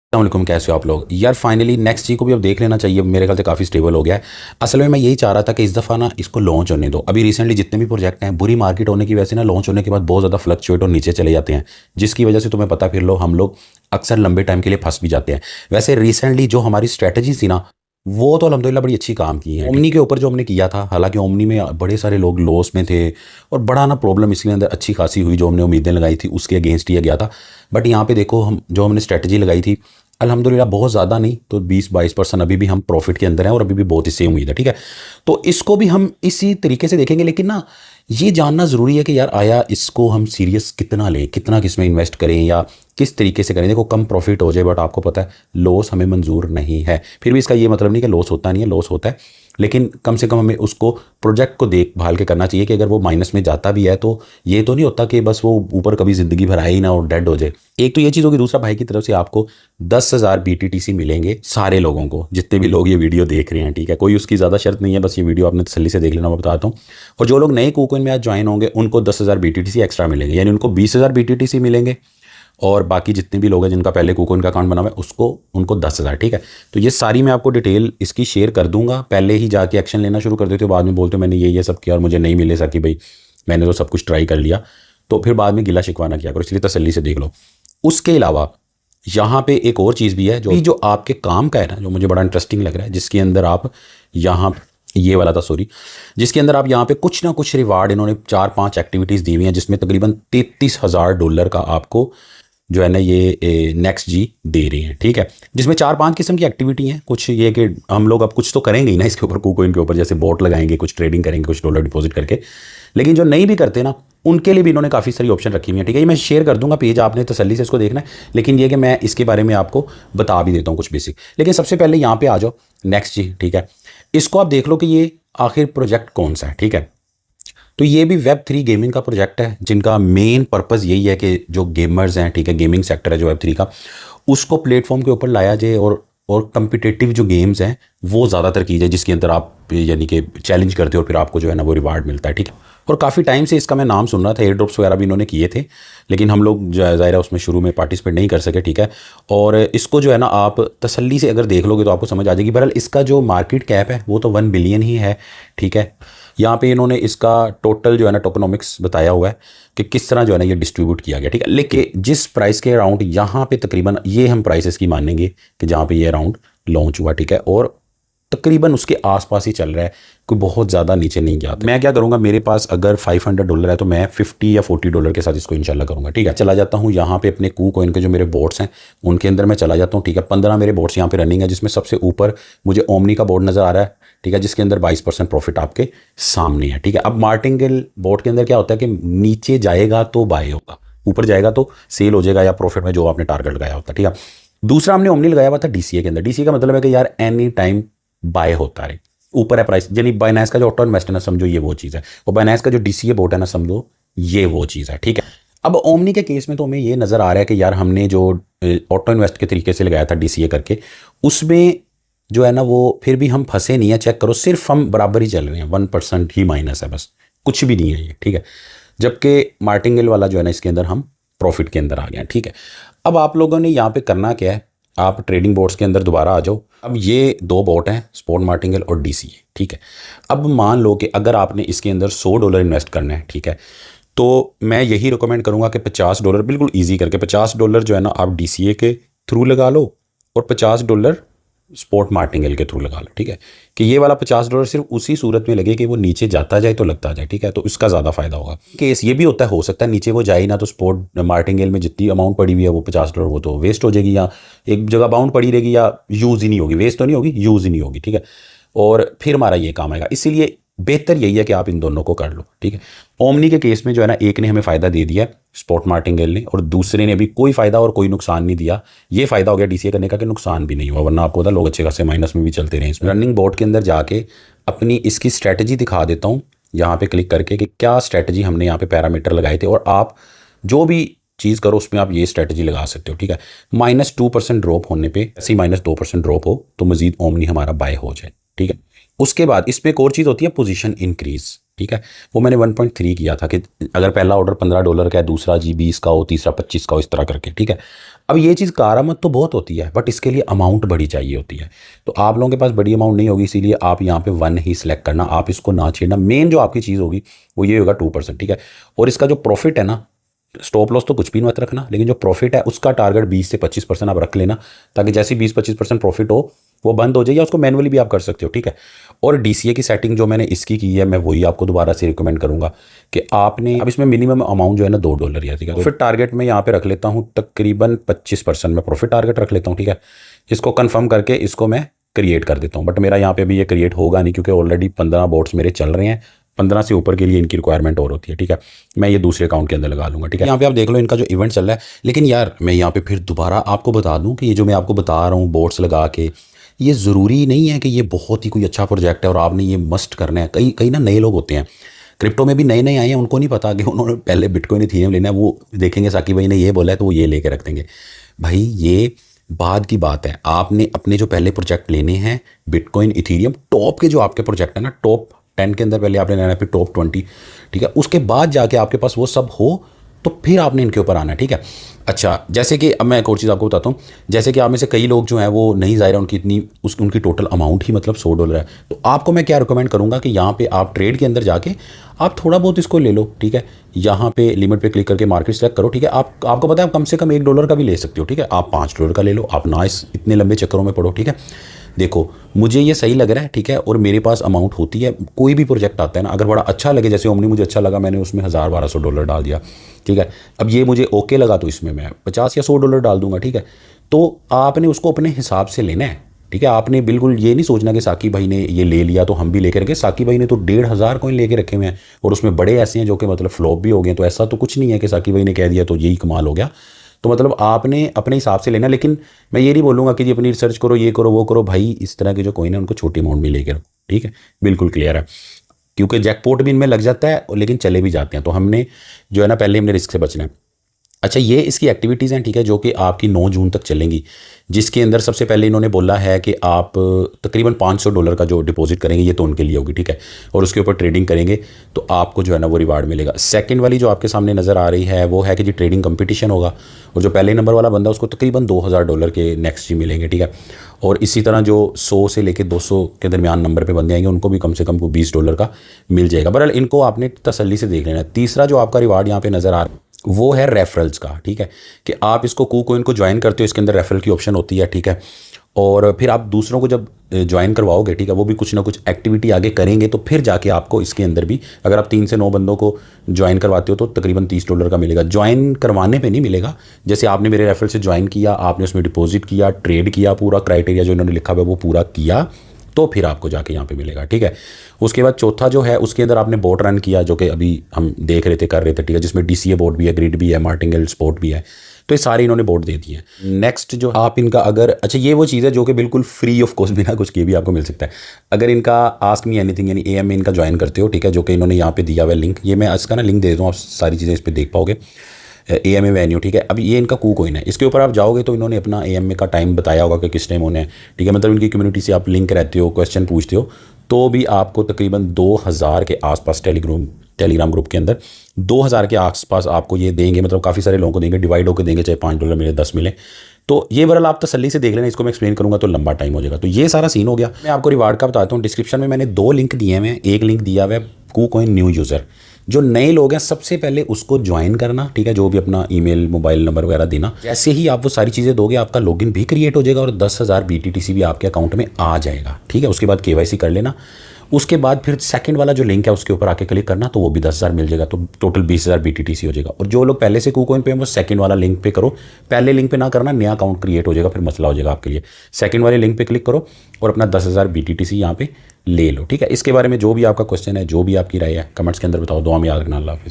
अस्सलामुअलैकुम, कैसे हो आप लोग यार। फाइनली नेक्स्ट जी को भी अब देख लेना चाहिए, मेरे ख्याल से काफ़ी स्टेबल हो गया है। असल में मैं यही चाह रहा था कि इस दफ़ा ना इसको लॉन्च होने दो। अभी रिसेंटली जितने भी प्रोजेक्ट हैं बुरी मार्केट होने की वजह से ना लॉन्च होने के बाद बहुत ज़्यादा फ्लक्चुएट और नीचे चले जाते हैं, जिसकी वजह से तुम्हें पता फिर लो हम लोग अक्सर लंबे टाइम के लिए फंस भी जाते हैं। वैसे रिसेंटली जो हमारी स्ट्रैटेजी थी ना वो तो अल्हम्दुलिल्लाह बड़ी अच्छी काम की है। ओमनी के ऊपर जो हमने किया था, हालांकि ओमनी में बड़े सारे लोग लॉस में थे और बड़ा ना प्रॉब्लम इसके अंदर अच्छी खासी हुई। जो हमने उम्मीदें लगाई थी उसके अगेंस्ट ही गया था। बट यहाँ पे देखो हम जो हमने स्ट्रैटेजी लगाई थी अल्हम्दुलिल्लाह बहुत ज़्यादा नहीं तो 20-22% अभी भी हम प्रॉफिट के अंदर हैं और अभी भी बहुत इससे उम्मीद है। ठीक है, तो इसको भी हम इसी तरीके से देखेंगे। लेकिन ना ये जानना ज़रूरी है कि यार आया इसको हम सीरियस कितना लें, कितना किस में इन्वेस्ट करें या किस तरीके से करें। देखो कम प्रॉफिट हो जाए बट आपको पता है लॉस हमें मंजूर नहीं है। फिर भी इसका ये मतलब नहीं कि लॉस होता नहीं है, लॉस होता है, लेकिन कम से कम हमें उसको प्रोजेक्ट को देखभाल के करना चाहिए कि अगर वो माइनस में जाता भी है तो ये तो नहीं होता कि बस वो ऊपर कभी ज़िंदगी भर आए ही ना और डेड हो जाए। एक तो ये चीज़ होगी, दूसरा भाई की तरफ से आपको 10,000 BTTC मिलेंगे सारे लोगों को, जितने भी लोग ये वीडियो देख रहे हैं। ठीक है, कोई उसकी ज़्यादा शर्त नहीं है, बस ये वीडियो आपने तसल्ली से देख लेना, मैं बताता हूँ। और जो लोग नए KuCoin में आज ज्वाइन होंगे उनको 10,000 BTTC एक्स्ट्रा मिलेंगे, यानी उनको 20,000 BTTC मिलेंगे और बाकी जितने भी लोग हैं जिनका पहले KuCoin का अकाउंट बना हुआ है उसको उनको 10,000। ठीक है, तो ये सारी मैं आपको डिटेल इसकी शेयर कर दूंगा। पहले ही जाके एक्शन लेना शुरू कर देते हो, बाद में बोलते हो मैंने ये सब किया और मुझे नहीं मिले साकी भाई, मैंने तो सब कुछ ट्राई कर लिया। तो फिर बाद में गिला शिकवा ना किया करो, इसलिए तसल्ली से देख लो। उसके अलावा यहाँ पे एक और चीज़ भी है जो आपके काम का है ना, जो मुझे बड़ा इंटरेस्टिंग लग रहा है, जिसके अंदर आप यहाँ ये वाला था सॉरी, जिसके अंदर आप यहाँ पे कुछ ना कुछ रिवार्ड इन्होंने 4-5 एक्टिविटीज़ दी हुई हैं, जिसमें तकरीबन $33,000 का आपको जो है ना ये नेक्स्ट जी दे रही हैं। ठीक है, जिसमें 4-5 किस्म की एक्टिविटी हैं। कुछ ये कि हम लोग अब कुछ तो करेंगे ही ना इसके ऊपर, KuCoin के ऊपर, जैसे बोट लगाएंगे, कुछ ट्रेडिंग करेंगे, कुछ डॉलर डिपॉजिट करके। लेकिन जो नहीं भी करते ना उनके लिए भी इन्होंने काफ़ी सारी ऑप्शन रखी हुई है। ठीक है, ये मैं शेयर कर दूंगा पेज, आपने तसल्ली से इसको देखना है। लेकिन ये कि मैं इसके बारे में आपको बता भी देता हूँ कुछ बेसिक। लेकिन सबसे पहले यहाँ पे आ जाओ नेक्स्ट जी। ठीक है, इसको आप देख लो कि ये आखिर प्रोजेक्ट कौन सा है। ठीक है, तो ये भी Web3 गेमिंग का प्रोजेक्ट है, जिनका मेन पर्पस यही है कि जो गेमर्स हैं, ठीक है, गेमिंग सेक्टर है जो Web3 का, उसको प्लेटफॉर्म के ऊपर लाया जाए और कम्पिटिटिव जो गेम्स हैं वो ज़्यादातर की जाए, जिसके अंदर आप यानी कि चैलेंज करते हो और फिर आपको जो है ना वो रिवार्ड मिलता है। ठीक है, और काफ़ी टाइम से इसका मैं नाम सुन रहा था, एयर ड्रॉप्स वगैरह भी इन्होंने किए थे, लेकिन हम लोग ज़ाहिर है उसमें शुरू में पार्टिसिपेट नहीं कर सके। ठीक है, और इसको जो है ना आप तसल्ली से अगर देख लोगे तो आपको समझ आ जाएगी। बहरहाल इसका जो मार्केट कैप है वो तो 1 बिलियन ही है। ठीक है, यहाँ पे इन्होंने इसका टोटल जो है ना टोकनोमिक्स बताया हुआ है कि किस तरह जो है ना ये डिस्ट्रीब्यूट किया गया। ठीक है, लेकिन जिस प्राइस के अराउंड यहाँ पे तकरीबन ये हम प्राइसेस की मानेंगे कि जहाँ पे ये अराउंड लॉन्च हुआ। ठीक है, और तकरीबन उसके आसपास ही चल रहा है, कोई बहुत ज़्यादा नीचे नहीं गया। मैं क्या करूँगा, मेरे पास अगर $500 है तो मैं $50 या $40 के साथ इसको इंशाल्लाह करूँगा। ठीक है, चला जाता हूँ यहाँ पे अपने KuCoin के जो मेरे बोर्ड्स हैं उनके अंदर मैं चला जाता हूँ। ठीक है, 15 मेरे बोर्ड्स यहाँ पे रनिंग है, जिसमें सबसे ऊपर मुझे ओमनी का बोर्ड नज़र आ रहा है। ठीक है, जिसके अंदर 22% प्रॉफिट आपके सामने है। ठीक है, अब मार्टिंगेल बोर्ड के अंदर क्या होता है कि नीचे जाएगा तो बाय होगा, ऊपर जाएगा तो सेल हो जाएगा या प्रॉफिट में जो आपने टारगेट लगाया होता है। ठीक है, दूसरा हमने ओमनी लगाया हुआ था DCA के अंदर। DCA का मतलब है कि यार एनी टाइम बाय होता है, ऊपर है प्राइस, यानी बाइनेंस का जो ऑटो इन्वेस्ट है ना, समझो ये वो चीज़ है, और बाइनेंस का जो DCA बोर्ड है ना, समझो ये वो चीज़ है। ठीक है, अब ओमनी के केस में तो हमें ये नज़र आ रहा है कि यार हमने जो ऑटो इन्वेस्ट के तरीके से लगाया था DCA करके, उसमें जो है ना वो फिर भी हम फंसे नहीं है। चेक करो, सिर्फ हम बराबर ही चल रहे हैं, 1% ही माइनस है, बस कुछ भी नहीं है ये। ठीक है, जबकि मार्टिंगेल वाला जो है ना इसके अंदर हम प्रॉफिट के अंदर आ गए हैं। ठीक है, अब आप लोगों ने यहाँ पे करना क्या है, आप ट्रेडिंग बोर्ड्स के अंदर दोबारा आ जाओ। अब ये 2 बोट हैं, स्पॉट मार्टिंगेल और DCA। ठीक है, अब मान लो कि अगर आपने इसके अंदर $100 इन्वेस्ट करना है, ठीक है, तो मैं यही रिकमेंड करूँगा कि $50 बिल्कुल ईजी करके $50 जो है ना आप DCA के थ्रू लगा लो और $50 स्पॉट मार्टिंगेल के थ्रू लगा लो। ठीक है, कि ये वाला $50 सिर्फ उसी सूरत में लगे कि वो नीचे जाता जाए तो लगता जाए। ठीक है, तो इसका ज़्यादा फायदा होगा। केस ये भी होता है, हो सकता है नीचे वो जाए ना तो स्पॉट मार्टिंगेल में जितनी अमाउंट पड़ी हुई है वो $50 वो तो वेस्ट हो जाएगी, या एक जगह बाउंड पड़ी रहेगी, या यूज़ ही नहीं होगी, वेस्ट तो नहीं होगी, यूज़ ही नहीं होगी। ठीक है, और फिर हमारा ये काम आएगा। इसीलिए बेहतर यही है कि आप इन दोनों को कर लो। ठीक है, ओमनी के केस में जो है ना एक ने हमें फ़ायदा दे दिया स्पॉट मार्टिंगेल ने, और दूसरे ने भी कोई फ़ायदा और कोई नुकसान नहीं दिया। ये फ़ायदा हो गया DCA करने का कि नुकसान भी नहीं हुआ, वरना आपको पता लोग अच्छे खासे माइनस में भी चलते रहे। इसमें रनिंग बोर्ड के अंदर जाके अपनी इसकी स्ट्रैटेजी दिखा देता हूँ यहाँ पे क्लिक करके कि क्या स्ट्रैटेजी हमने यहाँ पे पैरामीटर लगाए थे, और आप जो भी चीज़ करो उसमें आप ये स्ट्रैटेजी लगा सकते हो। ठीक है, -2% ड्रॉप होने पे, ऐसे -2% ड्रॉप हो तो मजीद ओमनी हमारा बाय हो जाए। ठीक है, उसके बाद इसमें एक और चीज़ होती है पोजीशन इंक्रीज। ठीक है, वो मैंने 1.3 किया था कि अगर पहला ऑर्डर $15 का है, दूसरा जी 20 का हो, तीसरा 25 का हो, इस तरह करके। ठीक है, अब ये चीज़ कारामद तो बहुत होती है, बट इसके लिए अमाउंट बड़ी चाहिए होती है। तो आप लोगों के पास बड़ी अमाउंट नहीं होगी, इसीलिए आप यहाँ पे 1 ही सिलेक्ट करना, आप इसको ना छेड़ना। मेन जो आपकी चीज़ होगी वो ये होगा 2%। ठीक है, और इसका जो प्रॉफिट है ना, स्टॉप लॉस तो कुछ भी मत रखना, लेकिन जो प्रॉफिट है उसका टारगेट 20 से 25% आप रख लेना, ताकि जैसे 20-25% प्रॉफिट हो वो बंद हो जाए, या उसको मैनुअली भी आप कर सकते हो। ठीक है, और डीसीए की सेटिंग जो मैंने इसकी की है, मैं वही आपको दोबारा से रिकमेंड करूंगा कि आपने अब इसमें मिनिमम अमाउंट जो है ना $2 है। ठीक है, प्रॉफिट टारगेट मैं यहाँ पे रख लेता हूँ तकरीबन 25% में प्रॉफिट टारगेट रख लेता हूँ। ठीक है, इसको कन्फर्म करके इसको मैं क्रिएट कर देता हूँ, बट मेरा यहाँ पे भी ये क्रिएट होगा नहीं, क्योंकि ऑलरेडी 15 बोट्स मेरे चल रहे हैं। 15 से ऊपर के लिए इनकी रिक्वायरमेंट और होती है। ठीक है, मैं ये दूसरे अकाउंट के अंदर लगा लूँगा। ठीक है, यहाँ पे आप देख लो इनका जो इवेंट चल रहा है। लेकिन यार मैं यहाँ पे फिर दोबारा आपको बता दूँ कि ये जो मैं आपको बता रहा हूँ बोट्स लगा के, ये ज़रूरी नहीं है कि ये बहुत ही कोई अच्छा प्रोजेक्ट है और आपने ये मस्ट करना है। कई कई ना नए लोग होते हैं, क्रिप्टो में भी नए नए आए हैं, उनको नहीं पता कि उन्होंने पहले बिटकॉइन इथेरियम लेना है। वो देखेंगे साकी भाई ने ये बोला है तो वो ये लेके रख देंगे। भाई ये बाद की बात है, आपने अपने जो पहले प्रोजेक्ट लेने हैं बिटकॉइन इथेरियम टॉप के, जो आपके प्रोजेक्ट है ना टॉप 10 के अंदर, पहले आपने लेना है, फिर टॉप 20। ठीक है, उसके बाद जाके आपके पास वो सब हो तो फिर आपने इनके ऊपर आना है। ठीक है, अच्छा जैसे कि अब मैं एक और चीज़ आपको बताता हूँ, जैसे कि आप में से कई लोग जो हैं वो नहीं, ज़ाहिर है उनकी इतनी उनकी टोटल अमाउंट ही मतलब $100 है। तो आपको मैं क्या रिकमेंड करूँगा कि यहाँ पे आप ट्रेड के अंदर जाके आप थोड़ा बहुत इसको ले लो। ठीक है, यहाँ पे लिमिट पे क्लिक करके मार्केट सेलेक्ट करो। ठीक है, आपको पता है आप कम से कम $1 का भी ले सकते हो। ठीक है, आप $5 का ले लो, आप ना इस इतने लंबे चक्करों में पड़ो। ठीक है, देखो मुझे ये सही लग रहा है। ठीक है, और मेरे पास अमाउंट होती है, कोई भी प्रोजेक्ट आता है ना, अगर बड़ा अच्छा लगे, जैसे ओमनी मुझे अच्छा लगा, मैंने उसमें $1000-1200 डाल दिया। ठीक है, अब ये मुझे ओके लगा तो इसमें मैं $50 या $100 डाल दूंगा। ठीक है, तो आपने उसको अपने हिसाब से लेना है। ठीक है, आपने बिल्कुल ये नहीं सोचना कि साकी भाई ने ये ले लिया तो हम भी लेके रखे। साकी भाई ने तो 1500 कॉइन लेके रखे हुए हैं, और उसमें बड़े ऐसे हैं जो कि मतलब फ्लॉप भी हो गए। तो ऐसा तो कुछ नहीं है कि साकी भाई ने कह दिया तो यही कमाल हो गया। तो मतलब आपने अपने हिसाब से लेना, लेकिन मैं ये नहीं बोलूँगा कि जी अपनी रिसर्च करो, ये करो वो करो। भाई इस तरह के जो कॉइन है उनको छोटी अमाउंट में लेके रखो। ठीक है, बिल्कुल क्लियर है, क्योंकि जैकपॉट भी इनमें लग जाता है लेकिन चले भी जाते हैं। तो हमने जो है ना पहले हमने रिस्क से बचना है। अच्छा, ये इसकी एक्टिविटीज़ हैं। ठीक है, जो कि आपकी 9 जून तक चलेंगी, जिसके अंदर सबसे पहले इन्होंने बोला है कि आप तकरीबन $500 का जो डिपॉजिट करेंगे ये तो उनके लिए होगी। ठीक है, और उसके ऊपर ट्रेडिंग करेंगे तो आपको जो है ना वो रिवार्ड मिलेगा। सेकंड वाली जो आपके सामने नज़र आ रही है वो है कि जी ट्रेडिंग कंपटीशन होगा, और जो पहले नंबर वाला बंदा उसको तकरीबन $2000 के नेक्स्ट जी मिलेंगे। ठीक है, और इसी तरह जो 100 से लेकर 200 के दरमियान नंबर पे बंदे आएंगे उनको भी कम से कम वो $20 का मिल जाएगा। बहरहाल इनको आपने तसल्ली से देख लेना है। तीसरा जो आपका रिवार्ड यहाँ पे नज़र आ रहा है वो है रेफरल्स का। ठीक है, कि आप इसको KuCoin को ज्वाइन करते हो, इसके अंदर रेफरल की ऑप्शन होती है। ठीक है, और फिर आप दूसरों को जब ज्वाइन करवाओगे, ठीक है, वो भी कुछ ना कुछ एक्टिविटी आगे करेंगे, तो फिर जाके आपको इसके अंदर भी, अगर आप 3 से 9 बंदों को ज्वाइन करवाते हो तो तकरीबन $30 का मिलेगा। ज्वाइन करवाने पे नहीं मिलेगा, जैसे आपने मेरे रेफरल से ज्वाइन किया, आपने उसमें डिपॉजिट किया, ट्रेड किया, पूरा क्राइटेरिया जो इन्होंने लिखा हुआ है वो पूरा किया, तो फिर आपको जाके यहाँ पे मिलेगा। ठीक है, उसके बाद चौथा जो है उसके अंदर आपने बोट रन किया, जो कि अभी हम देख रहे थे, कर रहे थे। ठीक है, जिसमें DCA बोट भी है, ग्रिड भी है, मार्टिंगेल स्पोर्ट भी है, तो ये सारे इन्होंने बोट दे दिए हैं। नेक्स्ट जो आप इनका अगर, अच्छा ये वो चीज़ है जो कि बिल्कुल फ्री ऑफ कॉस्ट, बिना कुछ किए भी आपको मिल सकता है। अगर इनका आस्क मी एनीथिंग यानी AMA इनका ज्वाइन करते हो, ठीक है, जो कि इन्होंने यहाँ पे दिया हुआ है लिंक, ये मैं इसका ना लिंक दे दूँ, आप सारी चीज़ें इस पर देख पाओगे। AMA वेन्यू, ठीक है, अब ये इनका KuCoin है, इसके ऊपर आप जाओगे तो इन्होंने अपना AMA का टाइम बताया होगा कि किस टाइम होना है। ठीक है, मतलब इनकी कम्युनिटी से आप लिंक रहते हो, क्वेश्चन पूछते हो, तो भी आपको तकरीबन 2000 के आसपास टेलीग्राम ग्रुप के अंदर 2000 के आसपास आपको ये देंगे, मतलब काफ़ी सारे लोगों को देंगे, डिवाइड होकर देंगे, चाहे $5 मिले, 10 मिले। तो ये बहरहाल आप तसल्ली से देख लेना, इसको मैं एक्सप्लेन करूँगा तो लंबा टाइम हो जाएगा। तो ये सारा सीन हो गया। मैं आपको रिवार्ड का बताता हूँ। डिस्क्रिप्शन में मैंने 2 लिंक दिए हैं। एक लिंक दिया हुआ है KuCoin न्यू यूज़र, जो नए लोग हैं सबसे पहले उसको ज्वाइन करना। ठीक है, जो भी अपना ईमेल, मोबाइल नंबर वगैरह देना, जैसे ही आप वो सारी चीज़ें दोगे आपका लॉगिन भी क्रिएट हो जाएगा और 10,000 BTTC भी आपके अकाउंट में आ जाएगा। ठीक है, उसके बाद KYC कर लेना। उसके बाद फिर सेकंड वाला जो लिंक है उसके ऊपर आके क्लिक करना, तो वो भी 10,000 मिल जाएगा, तो टोटल 20,000 BTTC हो जाएगा। और जो लोग पहले से KuCoin पे हैं वो सेकंड वाला लिंक पे करो, पहले लिंक पे ना करना, नया अकाउंट क्रिएट हो जाएगा, फिर मसला हो जाएगा आपके लिए। सेकंड वाले लिंक पे क्लिक करो और अपना 10,000 BTTC यहाँ पे ले लो। ठीक है, इसके बारे में जो भी आपका क्वेश्चन है, जो भी आपकी राय है, कमेंट्स के अंदर बताओ। दुआ में याद रखना। अल्लाह हाफिज़।